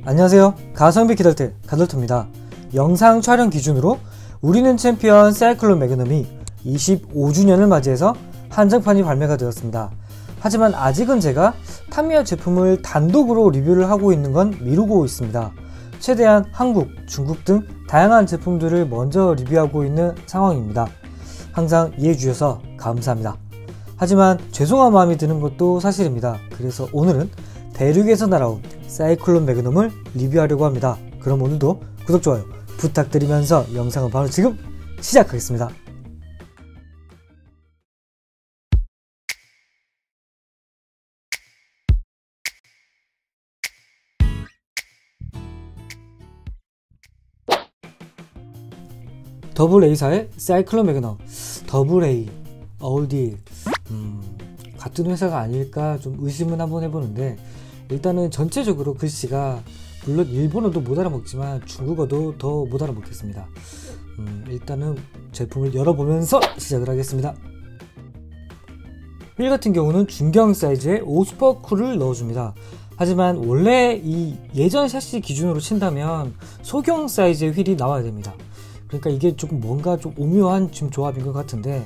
안녕하세요. 가성비 기달테 가돌토입니다. 영상 촬영 기준으로 우리는 챔피언 사이클론 매그넘이 25주년을 맞이해서 한정판이 발매가 되었습니다. 하지만 아직은 제가 타미야 제품을 단독으로 리뷰를 하고 있는 건 미루고 있습니다. 최대한 한국, 중국 등 다양한 제품들을 먼저 리뷰하고 있는 상황입니다. 항상 이해해 주셔서 감사합니다. 하지만 죄송한 마음이 드는 것도 사실입니다. 그래서 오늘은 대륙에서 날아온 사이클론 매그넘을 리뷰하려고 합니다. 그럼 오늘도 구독, 좋아요 부탁드리면서 영상은 바로 지금 시작하겠습니다. AA4의 사이클론 매그넘. AA, 어디 같은 회사가 아닐까 좀 의심은 한번 해보는데, 일단은 전체적으로 글씨가 물론 일본어도 못 알아먹지만 중국어도 더 못 알아먹겠습니다. 일단은 제품을 열어보면서 시작을 하겠습니다. 휠 같은 경우는 중경 사이즈의 오스퍼쿨을 넣어줍니다. 하지만 원래 이 예전 샤시 기준으로 친다면 소경 사이즈의 휠이 나와야 됩니다. 그러니까 이게 조금 뭔가 좀 오묘한 지금 조합인 것 같은데,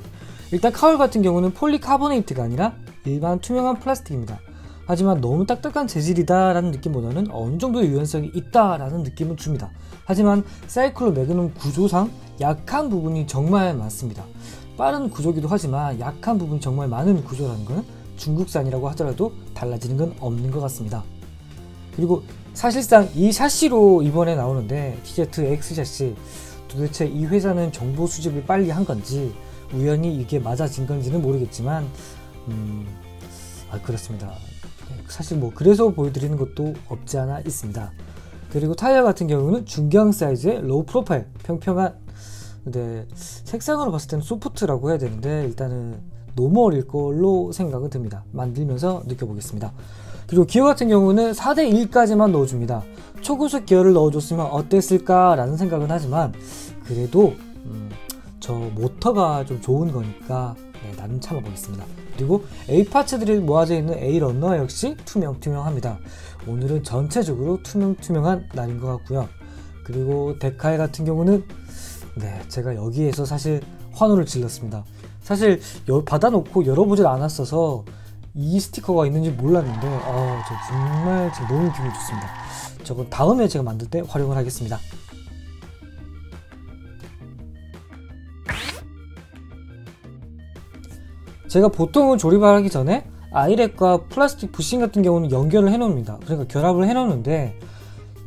일단 카울 같은 경우는 폴리카보네이트가 아니라 일반 투명한 플라스틱입니다. 하지만 너무 딱딱한 재질이다 라는 느낌보다는 어느 정도 유연성이 있다 라는 느낌을 줍니다. 하지만 사이클론 매그넘 구조상 약한 부분이 정말 많습니다. 빠른 구조기도 하지만 약한 부분이 정말 많은 구조라는 것은 중국산이라고 하더라도 달라지는 건 없는 것 같습니다. 그리고 사실상 이 샤시로 이번에 나오는데 TZX 샤시, 도대체 이 회사는 정보 수집을 빨리 한 건지 우연히 이게 맞아진 건지는 모르겠지만 그렇습니다. 사실 뭐 그래서 보여드리는 것도 없지 않아 있습니다. 그리고 타이어 같은 경우는 중경 사이즈의 로우 프로파일, 평평한, 근데 색상으로 봤을 때는 소프트라고 해야 되는데 일단은 노멀일 걸로 생각은 듭니다. 만들면서 느껴보겠습니다. 그리고 기어 같은 경우는 4대1까지만 넣어줍니다. 초고속 기어를 넣어줬으면 어땠을까 라는 생각은 하지만, 그래도 저 모터가 좀 좋은 거니까 나름 참아보겠습니다. 그리고 A 파츠들이 모아져 있는 A 런너 역시 투명합니다. 오늘은 전체적으로 투명한 날인 것 같고요. 그리고 데칼 같은 경우는 제가 여기에서 사실 환호를 질렀습니다. 사실 받아놓고 열어보질 않았어서 이 스티커가 있는지 몰랐는데 저 정말 지금 너무 기분이 좋습니다. 저건 다음에 제가 만들 때 활용을 하겠습니다. 제가 보통은 조립을 하기 전에 아이렉과 플라스틱 부싱 같은 경우는 연결을 해 놓습니다. 그러니까 결합을 해 놓는데,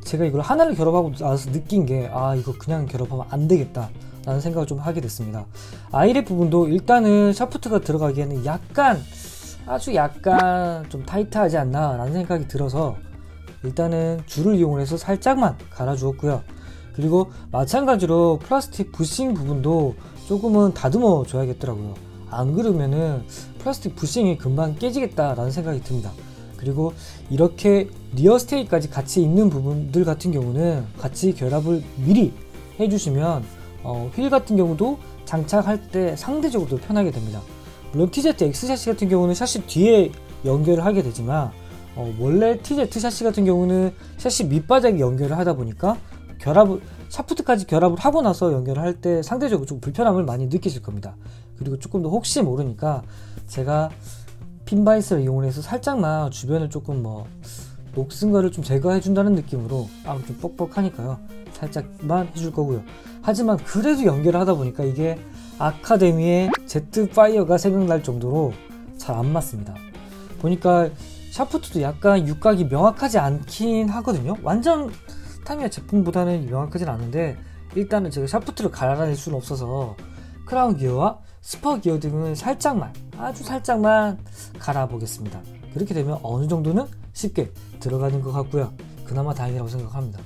제가 이걸 하나를 결합하고 나서 느낀 게 이거 그냥 결합하면 안 되겠다 라는 생각을 좀 하게 됐습니다. 아이렉 부분도 일단은 샤프트가 들어가기에는 아주 약간 좀 타이트하지 않나 라는 생각이 들어서 일단은 줄을 이용해서 살짝만 갈아 주었고요. 그리고 마찬가지로 플라스틱 부싱 부분도 조금은 다듬어 줘야겠더라고요. 안 그러면은 플라스틱 부싱이 금방 깨지겠다 라는 생각이 듭니다. 그리고 이렇게 리어 스테이까지 같이 있는 부분들 같은 경우는 같이 결합을 미리 해주시면 휠 같은 경우도 장착할 때 상대적으로 더 편하게 됩니다. 물론 TZX 샤시 같은 경우는 샤시 뒤에 연결을 하게 되지만 원래 TZ 샤시 같은 경우는 샤시 밑바닥에 연결을 하다 보니까 샤프트까지 결합을 하고 나서 연결을 할 때 상대적으로 좀 불편함을 많이 느끼실 겁니다. 그리고 조금 더 혹시 모르니까 제가 핀바이스를 이용해서 살짝만 주변을 조금 녹슨 거를 좀 제거해 준다는 느낌으로, 좀 뻑뻑하니까요 살짝만 해줄 거고요. 하지만 그래도 연결을 하다 보니까 이게 아카데미의 제트파이어가 생각날 정도로 잘 안 맞습니다. 보니까 샤프트도 약간 육각이 명확하지 않긴 하거든요. 완전 타미야 제품보다는 명확하진 않은데, 일단은 제가 샤프트를 갈아낼 수는 없어서 크라운 기어와 스퍼 기어 등은 아주 살짝만 갈아 보겠습니다. 그렇게 되면 어느 정도는 쉽게 들어가는 것 같고요. 그나마 다행이라고 생각합니다.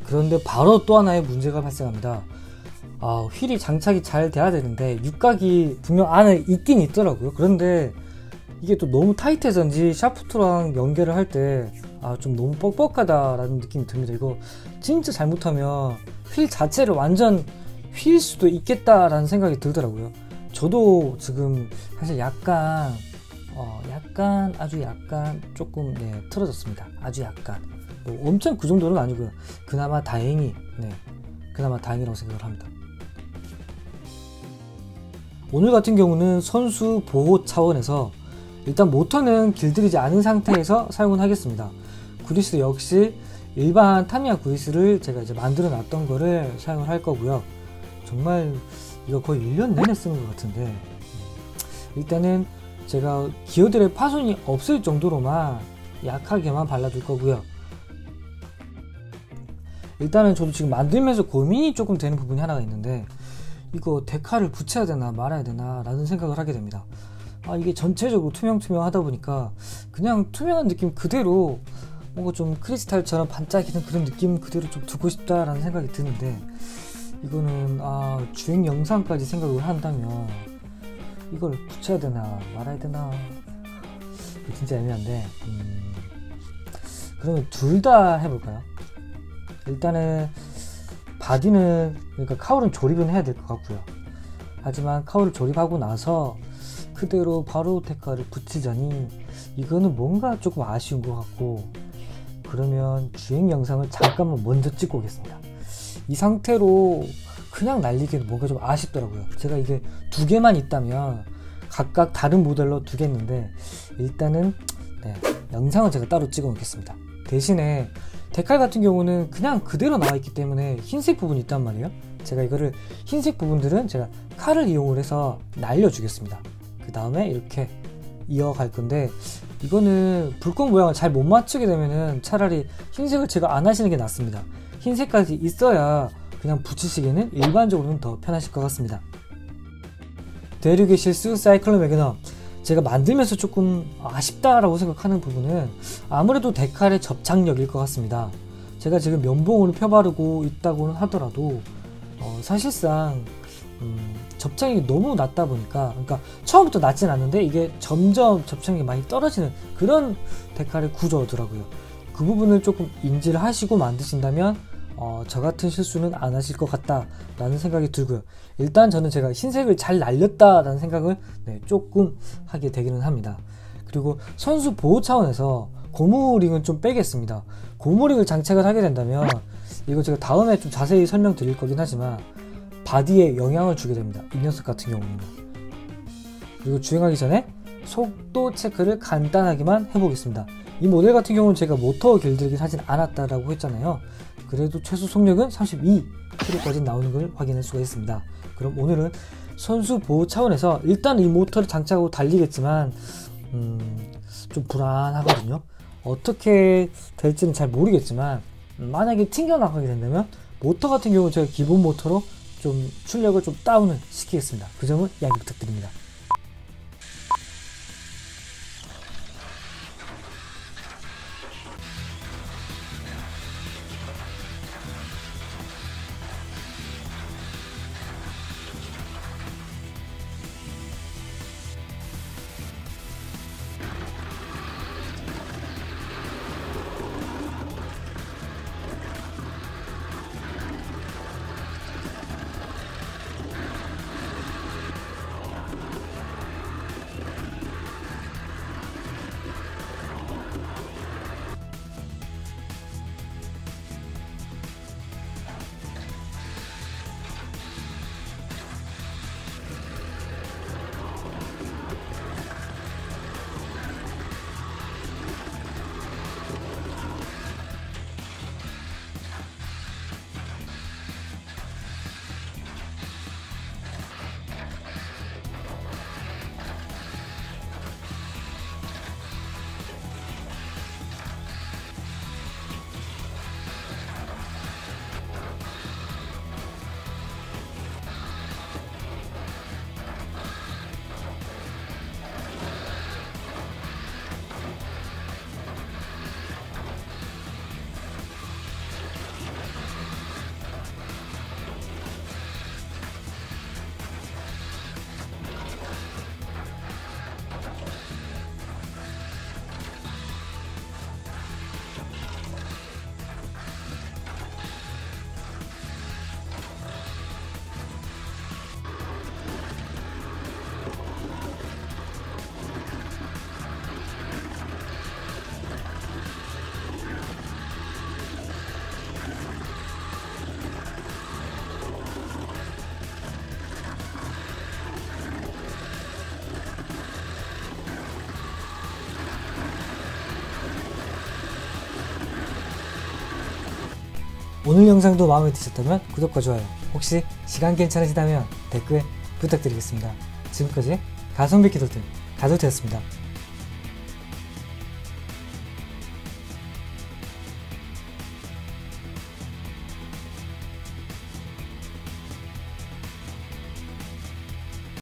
그런데 바로 또 하나의 문제가 발생합니다. 휠이 장착이 잘 돼야 되는데 육각이 분명 안에 있긴 있더라고요. 그런데 이게 또 너무 타이트해서인지 샤프트랑 연결을 할 때 좀 너무 뻑뻑하다라는 느낌이 듭니다. 이거 진짜 잘못하면 휠 자체를 완전 휠 수도 있겠다라는 생각이 들더라고요. 저도 지금 사실 약간 약간 아주 약간 조금 네, 틀어졌습니다. 아주 약간 뭐 엄청 그 정도는 아니고요. 그나마 다행히 네, 그나마 다행이라고 생각을 합니다. 오늘 같은 경우는 선수 보호 차원에서 일단 모터는 길들이지 않은 상태에서 사용을 하겠습니다. 그리스 역시 일반 타미야 그리스를 제가 이제 만들어 놨던 거를 사용을 할 거고요. 정말 이거 거의 1년 내내 쓰는 것 같은데 일단은 제가 기어들의 파손이 없을 정도로만 약하게만 발라줄 거고요. 일단은 저도 지금 만들면서 고민이 조금 되는 부분이 하나가 있는데 이거 데칼을 붙여야 되나 말아야 되나 라는 생각을 하게 됩니다. 이게 전체적으로 투명하다 보니까 그냥 투명한 느낌 그대로 뭔가 좀 크리스탈처럼 반짝이는 그런 느낌 그대로 좀 두고 싶다라는 생각이 드는데 이거는 주행 영상까지 생각을 한다면 이걸 붙여야 되나 말아야 되나 진짜 애매한데 그러면 둘 다 해볼까요? 일단은 바디는 그러니까 카울은 조립은 해야 될 것 같고요. 하지만 카울을 조립하고 나서 그대로 바로 데칼을 붙이자니 이거는 뭔가 조금 아쉬운 것 같고 그러면 주행 영상을 잠깐만 먼저 찍고 오겠습니다. 이 상태로 그냥 날리기는 뭔가 좀 아쉽더라고요. 제가 이게 두 개만 있다면 각각 다른 모델로 두 개 했는데 일단은 네, 영상은 제가 따로 찍어 놓겠습니다. 대신에 데칼 같은 경우는 그냥 그대로 나와 있기 때문에 흰색 부분이 있단 말이에요. 제가 이거를 흰색 부분들은 제가 칼을 이용을 해서 날려 주겠습니다. 그 다음에 이렇게 이어갈 건데 이거는 불꽃 모양을 잘 못 맞추게 되면은 차라리 흰색을 제가 안 하시는 게 낫습니다. 흰색까지 있어야 그냥 붙이시기에는 일반적으로는 더 편하실 것 같습니다. 대륙의 실수 사이클론 매그넘 제가 만들면서 조금 아쉽다라고 생각하는 부분은 아무래도 데칼의 접착력일 것 같습니다. 제가 지금 면봉으로 펴바르고 있다고는 하더라도 사실상 접착력이 너무 낮다 보니까 그러니까 처음부터 낮진 않는데 이게 점점 접착력이 많이 떨어지는 그런 데칼의 구조더라고요. 그 부분을 조금 인지를 하시고 만드신다면 저 같은 실수는 안 하실 것 같다 라는 생각이 들고요. 일단 저는 제가 흰색을 잘 날렸다 라는 생각을 조금 하게 되기는 합니다. 그리고 선수 보호 차원에서 고무링은 좀 빼겠습니다. 고무링을 장착을 하게 된다면 이거 제가 다음에 좀 자세히 설명드릴 거긴 하지만 바디에 영향을 주게 됩니다. 이 녀석 같은 경우는. 그리고 주행하기 전에 속도 체크를 간단하게만 해보겠습니다. 이 모델 같은 경우는 제가 모터 길들이기 하진 않았다라고 했잖아요. 그래도 최소 속력은 32km까지 나오는 걸 확인할 수가 있습니다. 그럼 오늘은 선수 보호 차원에서 일단 이 모터를 장착하고 달리겠지만 좀 불안하거든요. 어떻게 될지는 잘 모르겠지만 만약에 튕겨나가게 된다면 모터 같은 경우 제가 기본 모터로 좀 출력을 좀 다운을 시키겠습니다. 그 점은 양해 부탁드립니다. 오늘 영상도 마음에 드셨다면 구독과 좋아요, 혹시 시간 괜찮으시다면 댓글 부탁드리겠습니다. 지금까지 가성비 키도트 가도트였습니다.